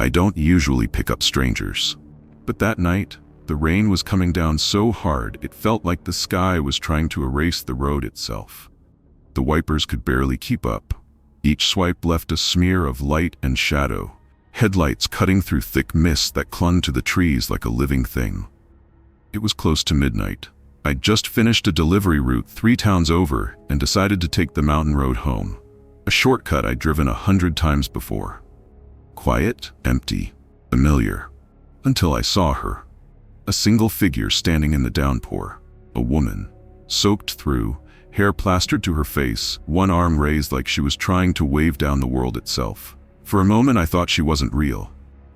I don't usually pick up strangers. But that night, the rain was coming down so hard it felt like the sky was trying to erase the road itself. The wipers could barely keep up. Each swipe left a smear of light and shadow, headlights cutting through thick mist that clung to the trees like a living thing. It was close to midnight. I'd just finished a delivery route 3 towns over and decided to take the mountain road home, a shortcut I'd driven 100 times before. Quiet, empty, familiar, until I saw her. A single figure standing in the downpour, a woman, soaked through, hair plastered to her face, one arm raised like she was trying to wave down the world itself. For a moment I thought she wasn't real.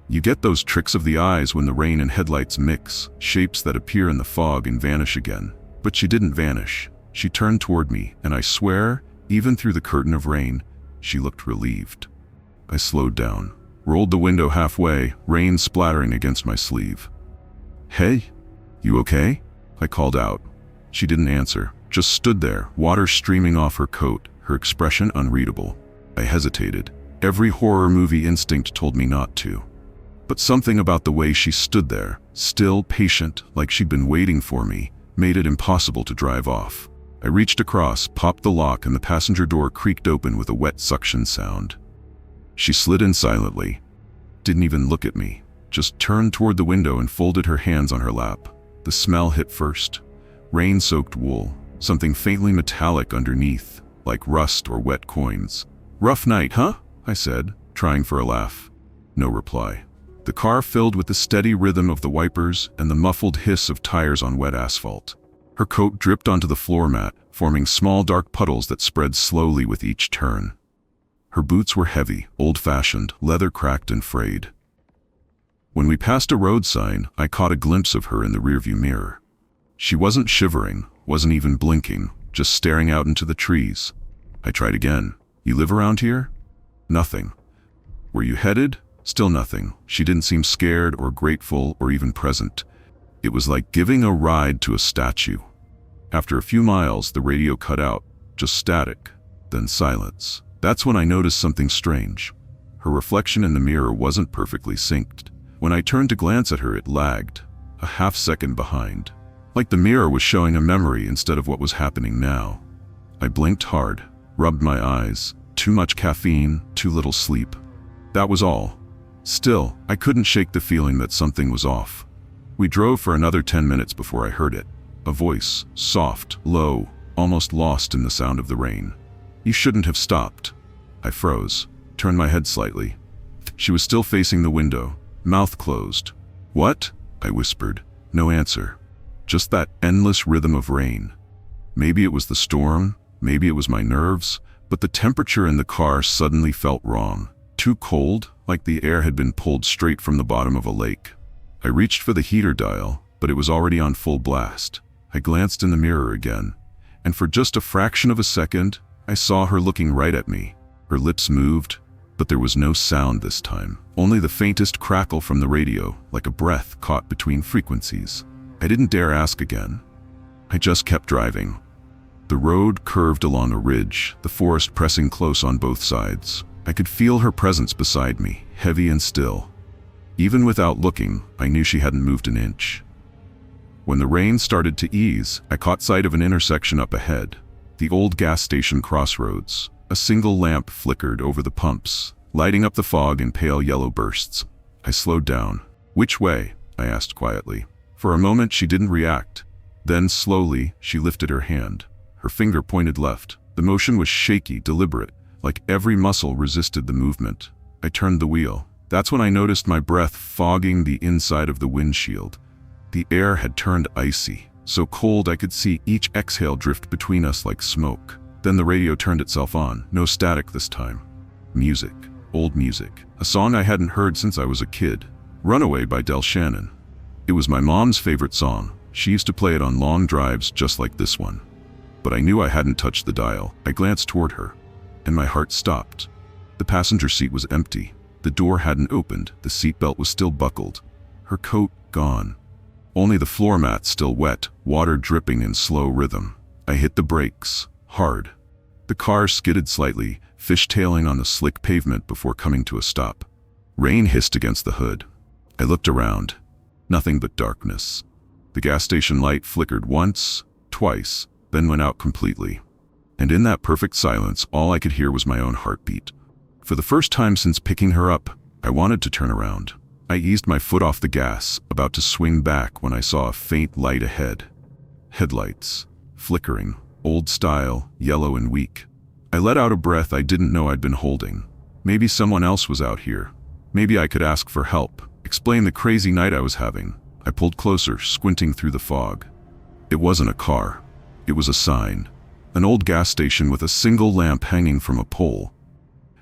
You get those tricks of the eyes when the rain and headlights mix, shapes that appear in the fog and vanish again. But she didn't vanish. She turned toward me, and I swear, even through the curtain of rain, she looked relieved. I slowed down, rolled the window halfway, rain splattering against my sleeve. "Hey, you okay?" I called out. She didn't answer, just stood there, water streaming off her coat, her expression unreadable. I hesitated. Every horror movie instinct told me not to. But something about the way she stood there, still patient, like she'd been waiting for me, made it impossible to drive off. I reached across, popped the lock, and the passenger door creaked open with a wet suction sound. She slid in silently, didn't even look at me, just turned toward the window and folded her hands on her lap. The smell hit first. Rain-soaked wool, something faintly metallic underneath, like rust or wet coins. "Rough night, huh?" I said, trying for a laugh. No reply. The car filled with the steady rhythm of the wipers and the muffled hiss of tires on wet asphalt. Her coat dripped onto the floor mat, forming small dark puddles that spread slowly with each turn. Her boots were heavy, old-fashioned, leather cracked and frayed. When we passed a road sign, I caught a glimpse of her in the rearview mirror. She wasn't shivering, wasn't even blinking, just staring out into the trees. I tried again. "You live around here?" Nothing. "Were you headed?" Still nothing. She didn't seem scared or grateful or even present. It was like giving a ride to a statue. After a few miles, the radio cut out, just static, then silence. That's when I noticed something strange. Her reflection in the mirror wasn't perfectly synced. When I turned to glance at her, it lagged, a half second behind. Like the mirror was showing a memory instead of what was happening now. I blinked hard, rubbed my eyes. Too much caffeine, too little sleep. That was all. Still, I couldn't shake the feeling that something was off. We drove for another 10 minutes before I heard it. A voice, soft, low, almost lost in the sound of the rain. "You shouldn't have stopped." I froze, turned my head slightly. She was still facing the window, mouth closed. "What?" I whispered. No answer. Just that endless rhythm of rain. Maybe it was the storm, maybe it was my nerves, but the temperature in the car suddenly felt wrong. Too cold, like the air had been pulled straight from the bottom of a lake. I reached for the heater dial, but it was already on full blast. I glanced in the mirror again, and for just a fraction of a second, I saw her looking right at me. Her lips moved, but there was no sound this time. Only the faintest crackle from the radio, like a breath caught between frequencies. I didn't dare ask again. I just kept driving. The road curved along a ridge, the forest pressing close on both sides. I could feel her presence beside me, heavy and still. Even without looking, I knew she hadn't moved an inch. When the rain started to ease, I caught sight of an intersection up ahead, the old gas station crossroads. A single lamp flickered over the pumps, lighting up the fog in pale yellow bursts. I slowed down. "Which way?" I asked quietly. For a moment she didn't react. Then slowly, she lifted her hand. Her finger pointed left. The motion was shaky, deliberate, like every muscle resisted the movement. I turned the wheel. That's when I noticed my breath fogging the inside of the windshield. The air had turned icy, so cold I could see each exhale drift between us like smoke. Then the radio turned itself on, no static this time. Music, old music, a song I hadn't heard since I was a kid. "Runaway" by Del Shannon. It was my mom's favorite song. She used to play it on long drives just like this one. But I knew I hadn't touched the dial. I glanced toward her, and my heart stopped. The passenger seat was empty. The door hadn't opened. The seatbelt was still buckled. Her coat gone. Only the floor mat still wet, water dripping in slow rhythm. I hit the brakes, hard. The car skidded slightly, fishtailing on the slick pavement before coming to a stop. Rain hissed against the hood. I looked around. Nothing but darkness. The gas station light flickered once, twice, then went out completely. And in that perfect silence, all I could hear was my own heartbeat. For the first time since picking her up, I wanted to turn around. I eased my foot off the gas, about to swing back when I saw a faint light ahead. Headlights. Flickering. Old style, yellow and weak. I let out a breath I didn't know I'd been holding. Maybe someone else was out here. Maybe I could ask for help, explain the crazy night I was having. I pulled closer, squinting through the fog. It wasn't a car. It was a sign. An old gas station with a single lamp hanging from a pole.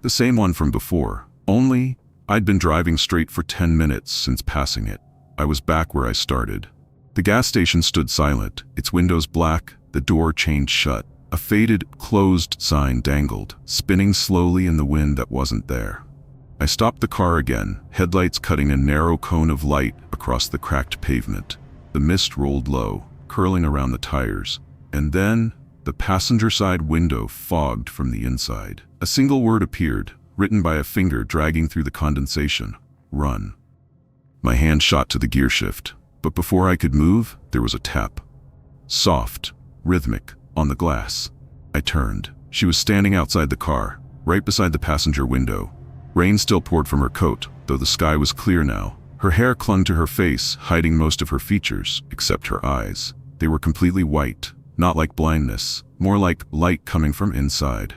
The same one from before, only I'd been driving straight for 10 minutes since passing it. I was back where I started. The gas station stood silent, its windows black, the door chained shut. A faded, closed sign dangled, spinning slowly in the wind that wasn't there. I stopped the car again, headlights cutting a narrow cone of light across the cracked pavement. The mist rolled low, curling around the tires, and then the passenger side window fogged from the inside. A single word appeared, written by a finger dragging through the condensation. Run. My hand shot to the gear shift, but before I could move, there was a tap. Soft, rhythmic, on the glass. I turned. She was standing outside the car, right beside the passenger window. Rain still poured from her coat, though the sky was clear now. Her hair clung to her face, hiding most of her features, except her eyes. They were completely white, not like blindness, more like light coming from inside.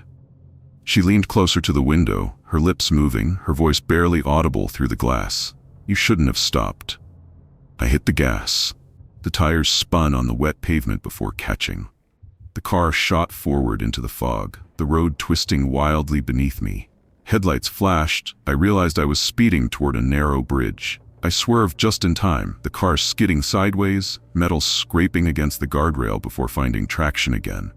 She leaned closer to the window, her lips moving, her voice barely audible through the glass. You shouldn't have stopped. I hit the gas. The tires spun on the wet pavement before catching. The car shot forward into the fog, the road twisting wildly beneath me. Headlights flashed. I realized I was speeding toward a narrow bridge. I swerved just in time, the car skidding sideways, metal scraping against the guardrail before finding traction again.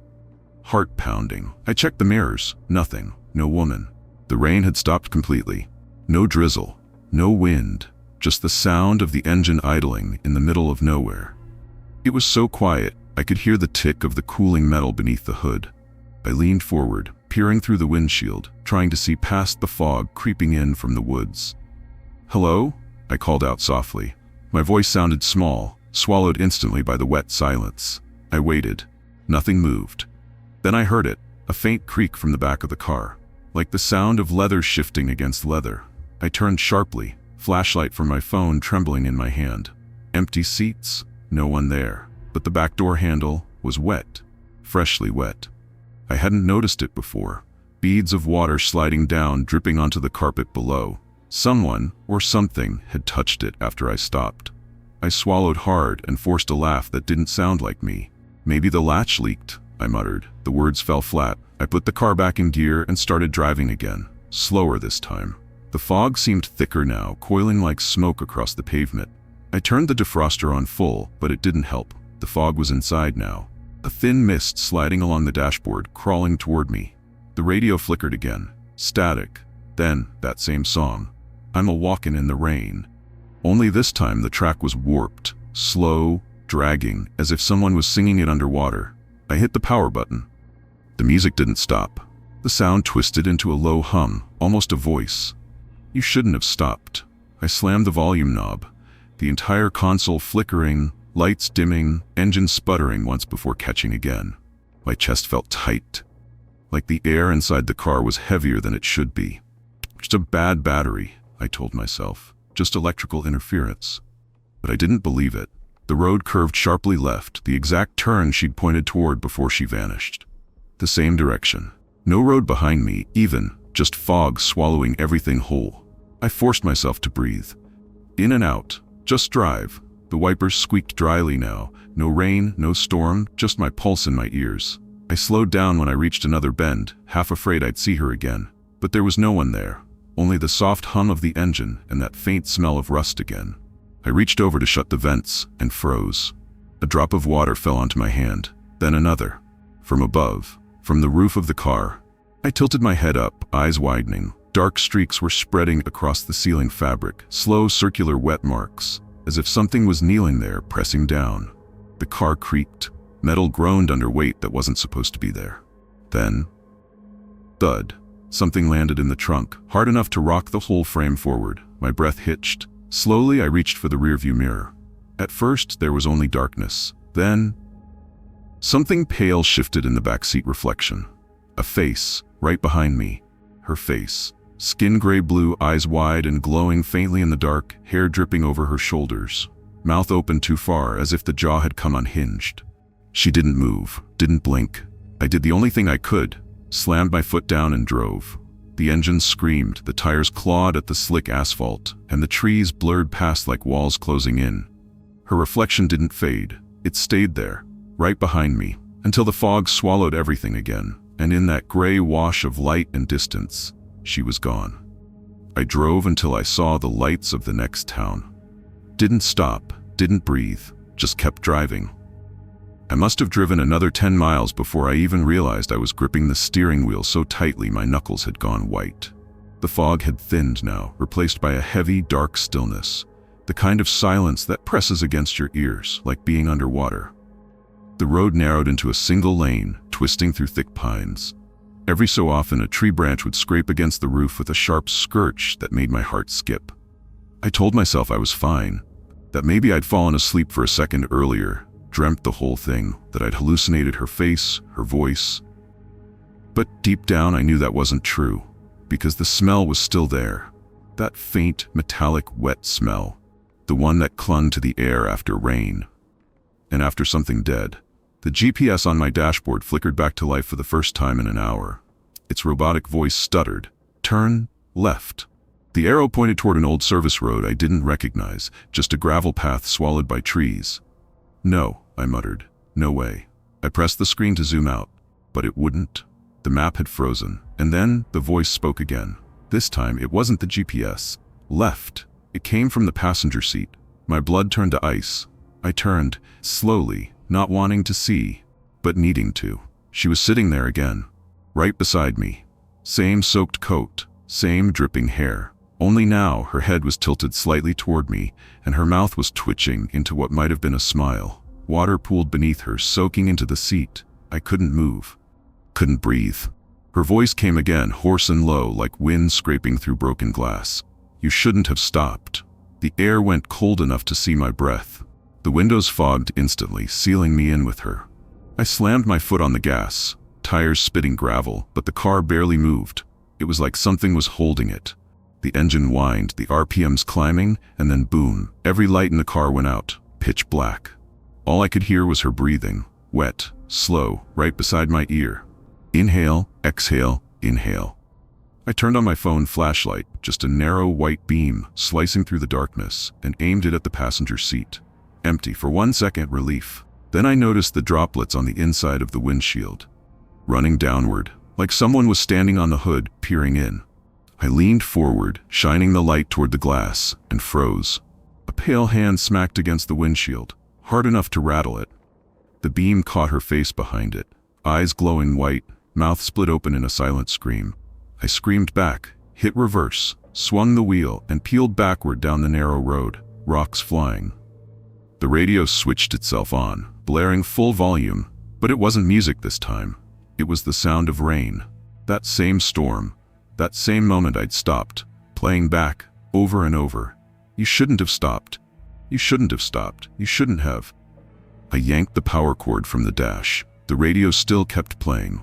Heart pounding. I checked the mirrors. Nothing. No woman. The rain had stopped completely. No drizzle. No wind. Just the sound of the engine idling in the middle of nowhere. It was so quiet, I could hear the tick of the cooling metal beneath the hood. I leaned forward, peering through the windshield, trying to see past the fog creeping in from the woods. Hello? I called out softly. My voice sounded small, swallowed instantly by the wet silence. I waited. Nothing moved. Then I heard it, a faint creak from the back of the car, like the sound of leather shifting against leather. I turned sharply, flashlight from my phone trembling in my hand. Empty seats, no one there. But the back door handle was wet, freshly wet. I hadn't noticed it before. Beads of water sliding down, dripping onto the carpet below. Someone, or something, had touched it after I stopped. I swallowed hard and forced a laugh that didn't sound like me. Maybe the latch leaked, I muttered. The words fell flat. I put the car back in gear and started driving again, slower this time. The fog seemed thicker now, coiling like smoke across the pavement. I turned the defroster on full, but it didn't help. The fog was inside now. A thin mist sliding along the dashboard, crawling toward me. The radio flickered again. Static. Then, that same song. I'm a-walkin' in the rain. Only this time the track was warped, slow, dragging, as if someone was singing it underwater. I hit the power button. The music didn't stop. The sound twisted into a low hum, almost a voice. You shouldn't have stopped. I slammed the volume knob. The entire console flickering, lights dimming, engine sputtering once before catching again. My chest felt tight, like the air inside the car was heavier than it should be. Just a bad battery, I told myself. Just electrical interference. But I didn't believe it. The road curved sharply left, the exact turn she'd pointed toward before she vanished. The same direction. No road behind me, even, just fog swallowing everything whole. I forced myself to breathe. In and out. Just drive. The wipers squeaked dryly now. No rain, no storm, just my pulse in my ears. I slowed down when I reached another bend, half afraid I'd see her again. But there was no one there. Only the soft hum of the engine and that faint smell of rust again. I reached over to shut the vents and froze. A drop of water fell onto my hand, then another. From above, from the roof of the car. I tilted my head up, eyes widening. Dark streaks were spreading across the ceiling fabric, slow circular wet marks, as if something was kneeling there, pressing down. The car creaked. Metal groaned under weight that wasn't supposed to be there. Then, thud. Something landed in the trunk, hard enough to rock the whole frame forward. My breath hitched. Slowly, I reached for the rearview mirror. At first, there was only darkness. Then, something pale shifted in the backseat reflection. A face, right behind me. Her face. Skin gray blue, eyes wide and glowing faintly in the dark, hair dripping over her shoulders. Mouth open too far, as if the jaw had come unhinged. She didn't move, didn't blink. I did the only thing I could. Slammed my foot down and drove. The engine screamed, the tires clawed at the slick asphalt, and the trees blurred past like walls closing in. Her reflection didn't fade. It stayed there, right behind me, until the fog swallowed everything again, and in that gray wash of light and distance, she was gone. I drove until I saw the lights of the next town. Didn't stop, didn't breathe, just kept driving. I must have driven another 10 miles before I even realized I was gripping the steering wheel so tightly my knuckles had gone white. The fog had thinned now, replaced by a heavy, dark stillness, the kind of silence that presses against your ears, like being underwater. The road narrowed into a single lane, twisting through thick pines. Every so often, a tree branch would scrape against the roof with a sharp scourge that made my heart skip. I told myself I was fine, that maybe I'd fallen asleep for a second earlier, dreamt the whole thing, that I'd hallucinated her face, her voice. But deep down I knew that wasn't true, because the smell was still there. That faint, metallic, wet smell, the one that clung to the air after rain. And after something dead, the GPS on my dashboard flickered back to life for the first time in an hour. Its robotic voice stuttered. Turn left. The arrow pointed toward an old service road I didn't recognize, just a gravel path swallowed by trees. No, I muttered. No way. I pressed the screen to zoom out, but it wouldn't. The map had frozen, and then the voice spoke again. This time, it wasn't the GPS. Left. It came from the passenger seat. My blood turned to ice. I turned, slowly, not wanting to see, but needing to. She was sitting there again, right beside me. Same soaked coat, same dripping hair. Only now, her head was tilted slightly toward me, and her mouth was twitching into what might have been a smile. Water pooled beneath her, soaking into the seat. I couldn't move. Couldn't breathe. Her voice came again, hoarse and low, like wind scraping through broken glass. You shouldn't have stopped. The air went cold enough to see my breath. The windows fogged instantly, sealing me in with her. I slammed my foot on the gas, tires spitting gravel, but the car barely moved. It was like something was holding it. The engine whined, the RPMs climbing, and then boom, every light in the car went out, pitch black. All I could hear was her breathing, wet, slow, right beside my ear. Inhale, exhale, inhale. I turned on my phone flashlight, just a narrow white beam slicing through the darkness, and aimed it at the passenger seat. Empty for 1 second, relief. Then I noticed the droplets on the inside of the windshield, running downward, like someone was standing on the hood, peering in. I leaned forward, shining the light toward the glass, and froze. A pale hand smacked against the windshield, hard enough to rattle it. The beam caught her face behind it, eyes glowing white, mouth split open in a silent scream. I screamed back, hit reverse, swung the wheel, and peeled backward down the narrow road, rocks flying. The radio switched itself on, blaring full volume, but it wasn't music this time. It was the sound of rain. That same storm. That same moment I'd stopped, playing back, over and over. You shouldn't have stopped. You shouldn't have stopped. You shouldn't have. I yanked the power cord from the dash. The radio still kept playing.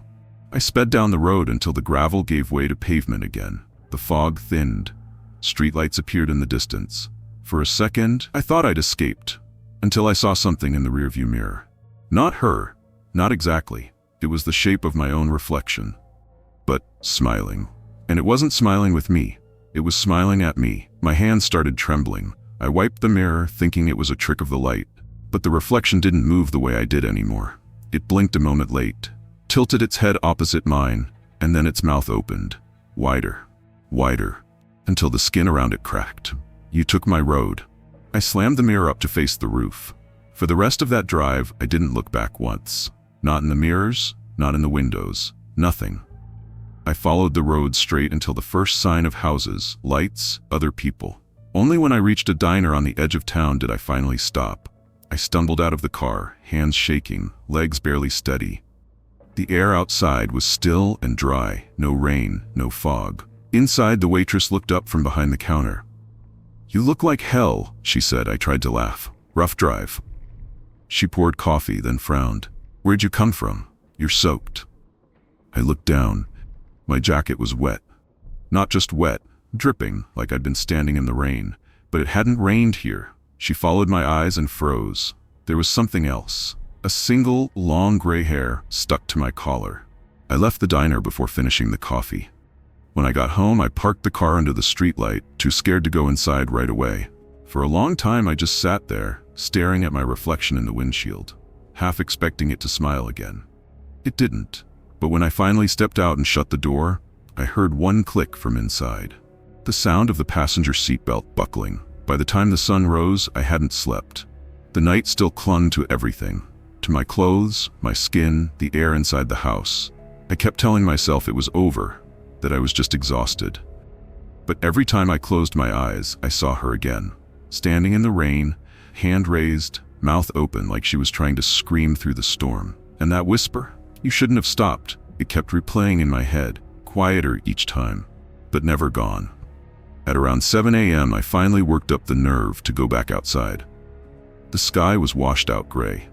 I sped down the road until the gravel gave way to pavement again. The fog thinned. Streetlights appeared in the distance. For a second, I thought I'd escaped, until I saw something in the rearview mirror. Not her. Not exactly. It was the shape of my own reflection. But smiling. And it wasn't smiling with me. It was smiling at me. My hands started trembling. I wiped the mirror, thinking it was a trick of the light. But the reflection didn't move the way I did anymore. It blinked a moment late, tilted its head opposite mine, and then its mouth opened. Wider. Wider. Until the skin around it cracked. You took my road. I slammed the mirror up to face the roof. For the rest of that drive, I didn't look back once. Not in the mirrors, not in the windows. Nothing. I followed the road straight until the first sign of houses, lights, other people. Only when I reached a diner on the edge of town did I finally stop. I stumbled out of the car, hands shaking, legs barely steady. The air outside was still and dry, no rain, no fog. Inside, the waitress looked up from behind the counter. "You look like hell," she said. I tried to laugh. "Rough drive." She poured coffee, then frowned. "Where'd you come from? You're soaked." I looked down. My jacket was wet. Not just wet, dripping, like I'd been standing in the rain. But it hadn't rained here. She followed my eyes and froze. There was something else. A single, long gray hair stuck to my collar. I left the diner before finishing the coffee. When I got home, I parked the car under the streetlight, too scared to go inside right away. For a long time, I just sat there, staring at my reflection in the windshield, half expecting it to smile again. It didn't. But when I finally stepped out and shut the door, I heard one click from inside. The sound of the passenger seatbelt buckling. By the time the sun rose, I hadn't slept. The night still clung to everything. To my clothes, my skin, the air inside the house. I kept telling myself it was over, that I was just exhausted. But every time I closed my eyes, I saw her again. Standing in the rain, hand raised, mouth open like she was trying to scream through the storm. And that whisper, "You shouldn't have stopped," it kept replaying in my head, quieter each time, but never gone. At around 7 a.m., I finally worked up the nerve to go back outside. The sky was washed out gray.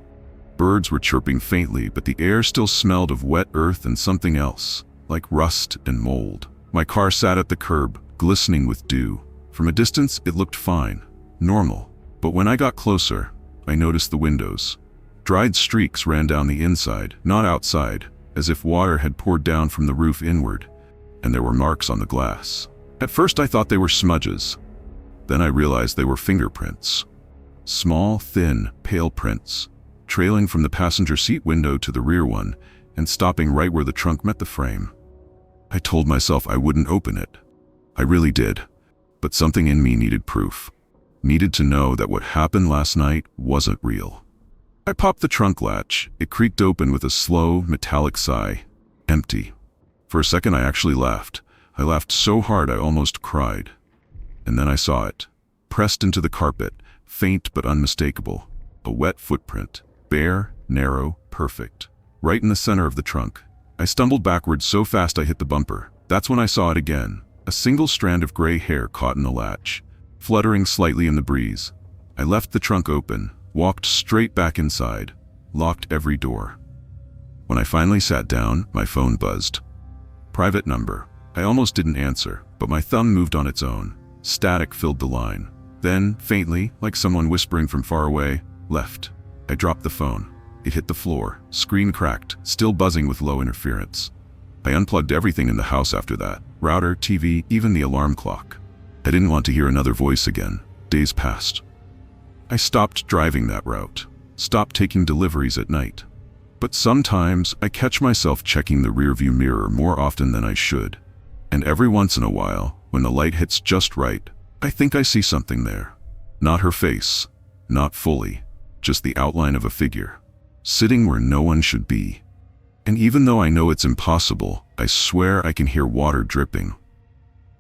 Birds were chirping faintly, but the air still smelled of wet earth and something else, like rust and mold. My car sat at the curb, glistening with dew. From a distance, it looked fine, normal. But when I got closer, I noticed the windows. Dried streaks ran down the inside, not outside, as if water had poured down from the roof inward, and there were marks on the glass. At first I thought they were smudges. Then I realized they were fingerprints. Small, thin, pale prints, trailing from the passenger seat window to the rear one, and stopping right where the trunk met the frame. I told myself I wouldn't open it. I really did. But something in me needed proof. Needed to know that what happened last night wasn't real. I popped the trunk latch. It creaked open with a slow, metallic sigh. Empty. For a second I actually laughed. I laughed so hard I almost cried. And then I saw it. Pressed into the carpet, faint but unmistakable. A wet footprint. Bare, narrow, perfect. Right in the center of the trunk. I stumbled backwards so fast I hit the bumper. That's when I saw it again. A single strand of gray hair caught in the latch, fluttering slightly in the breeze. I left the trunk open, walked straight back inside, locked every door. When I finally sat down, my phone buzzed. Private number. I almost didn't answer, but my thumb moved on its own. Static filled the line. Then, faintly, like someone whispering from far away, left. I dropped the phone. It hit the floor, screen cracked, still buzzing with low interference. I unplugged everything in the house after that. Router, TV, even the alarm clock. I didn't want to hear another voice again. Days passed. I stopped driving that route. Stopped taking deliveries at night. But sometimes I catch myself checking the rearview mirror more often than I should. And every once in a while, when the light hits just right, I think I see something there. Not her face. Not fully. Just the outline of a figure. Sitting where no one should be. And even though I know it's impossible, I swear I can hear water dripping.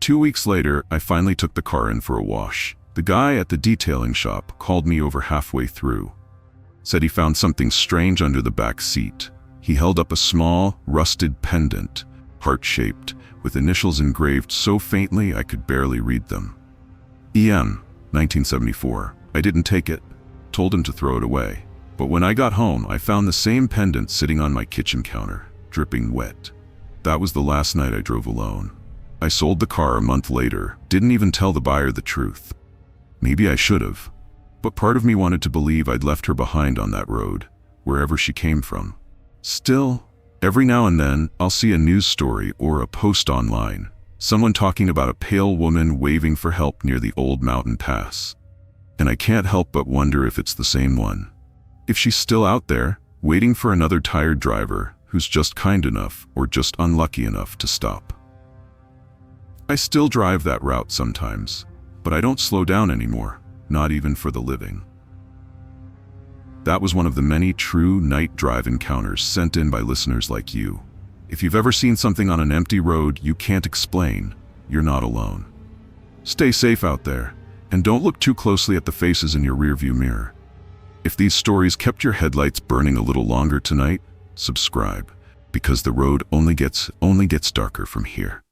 2 weeks later, I finally took the car in for a wash. The guy at the detailing shop called me over halfway through. Said he found something strange under the back seat. He held up a small, rusted pendant, heart-shaped, with initials engraved so faintly I could barely read them. EM, 1974. I didn't take it. Told him to throw it away. But when I got home, I found the same pendant sitting on my kitchen counter, dripping wet. That was the last night I drove alone. I sold the car a month later, didn't even tell the buyer the truth. Maybe I should have. But part of me wanted to believe I'd left her behind on that road, wherever she came from. Still, every now and then, I'll see a news story or a post online. Someone talking about a pale woman waving for help near the old mountain pass. And I can't help but wonder if it's the same one. If she's still out there, waiting for another tired driver who's just kind enough or just unlucky enough to stop. I still drive that route sometimes, but I don't slow down anymore, not even for the living. That was one of the many true night drive encounters sent in by listeners like you. If you've ever seen something on an empty road you can't explain, you're not alone. Stay safe out there, and don't look too closely at the faces in your rearview mirror. If these stories kept your headlights burning a little longer tonight, subscribe, because the road only gets darker from here.